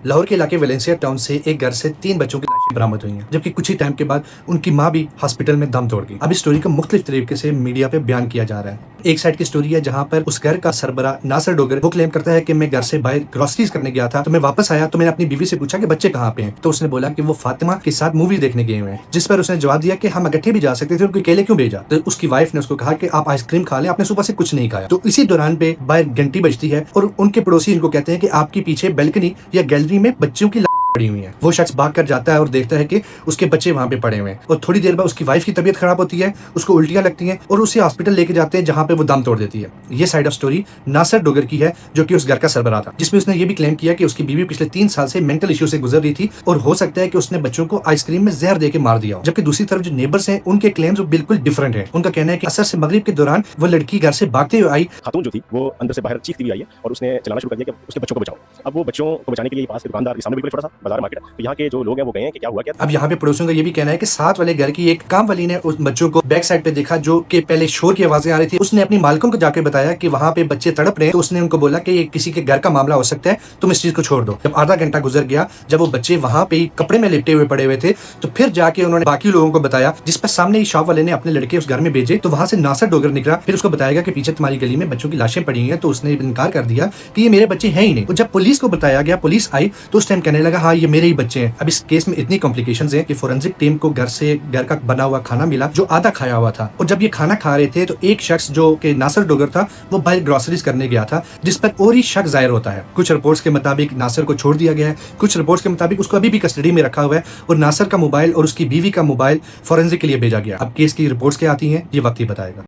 लाहौर के इलाके Valencia town से एक घर से 3 बच्चों की लाशें बरामद हुई हैं, जबकि कुछ ही टाइम के बाद उनकी मां भी हॉस्पिटल में दम तोड़ गई। अब इस स्टोरी को मुख्तलिफ तरीके से मीडिया पे बयान किया जा रहा है। एक साइड की स्टोरी है जहां पर उस घर का सरबरा नासिर डोगर वो क्लेम करता है कि मैं घर से बाहर ग्रोसरीज करने गया था, तो मैं वापस आया तो मैंने अपनी बीवी से पूछा कि बच्चे कहाँ पे हैं, तो उसने बोला कि वो फातिमा के साथ मूवी देखने गए हुए हैं, जिस पर उसने जवाब दिया कि हम इकट्ठे भी जा सकते थे, उनको अकेले क्यों भेजा। तो उसकी वाइफ ने उसको कहा कि आप आइसक्रीम खा लें, आपने सुबह से कुछ नहीं खाया। तो इसी दौरान पे बाहर घंटी बजती है और उनके पड़ोसी इनको कहते हैं कि आपके पीछे बैल्कनी या गैलरी में बच्चों की पड़ी हुई है। वो शख्स भाग कर जाता है और देखता है कि उसके बच्चे वहां पे पड़े हुए हैं, और थोड़ी देर बाद उसकी वाइफ की तबीयत खराब होती है, उसको उल्टियां लगती हैं और उसे हॉस्पिटल लेके जाते हैं, जहां पे वो दम तोड़ देती है। ये side of story Nasir Dogar की है, जो कि उस घर का सरबराह था, जिसमें उसने ये भी क्लेम किया कि उसकी बीवी पिछले 3 साल से मेंटल इश्यू से गुजर रही थी और हो सकता है कि उसने बच्चों को आइसक्रीम में जहर देके मार दिया हो। जबकि दूसरी तरफ जो नेबर्स हैं, उनके क्लेम्स बिल्कुल डिफरेंट है। उनका कहना है कि असर से मगरिब के दौरान वो लड़की घर से भागते हुए आई। खातून जो थी वो अंदर से बाहर चीखती हुई आई है और उसने चलाना शुरू कर दिया कि उसके बच्चों को बचाओ। अब वो बच्चों को बचाने के लिए पास के दुकानदार के सामने बिल्कुल छोटा सा बाजार मार्केट है, तो यहाँ के जो लोग हैं वो गए हैं कि क्या हुआ क्या। अब यहाँ पे पड़ोसियों का ये भी कहना है कि साथ वाले घर की एक काम वाली ने उस बच्चों को बैक साइड पे देखा, जो कि पहले शोर की आवाजें आ रही थी। उसने अपनी मालकों को जाके बताया कि वहाँ पे बच्चे तड़प रहे हैं, तो उसने उनको बोला कि ये किसी के घर का मामला हो सकता है, तुम इस चीज को छोड़ दो। जब आधा घंटा गुजर गया, जब वो बच्चे वहाँ पे कपड़े में लिपटे हुए पड़े हुए थे, तो फिर जाके उन्होंने बाकी लोगों को बताया, जिस पर सामने ही शॉप वाले ने अपने लड़के उस घर में भेजे। तो वहां से नासिर डोगर निकला, फिर उसको बताया कि पीछे तुम्हारी गली में बच्चों की लाशें पड़ी हुई हैं, तो उसने इनकार कर दिया कि ये मेरे बच्चे हैं ही नहीं। तो जब पुलिस को बताया गया, पुलिस आई, तो उस टाइम कहने लगा हाँ ये मेरे ही बच्चे हैं। अब इस केस में इतनी कॉम्प्लिकेशंस हैं कि फोरेंसिक टीम को घर का बना हुआ खाना मिला, जो आधा खाया हुआ था, और जब ये खाना खा रहे थे तो एक शख्स जो कि नासिर डोगर था, वो बाहर ग्रोसरीज करने गया था, जिस पर और ही शक जाहिर होता है। कुछ रिपोर्ट्स के मुताबिक नासिर को छोड़ दिया गया है, कुछ रिपोर्ट्स के मुताबिक उसको अभी भी कस्टडी में रखा हुआ है, और नासिर का मोबाइल और उसकी बीवी का मोबाइल फोरेंसिक के लिए भेजा गया। अब केस की रिपोर्ट्स क्या आती हैं, ये वक्त ही बताएगा।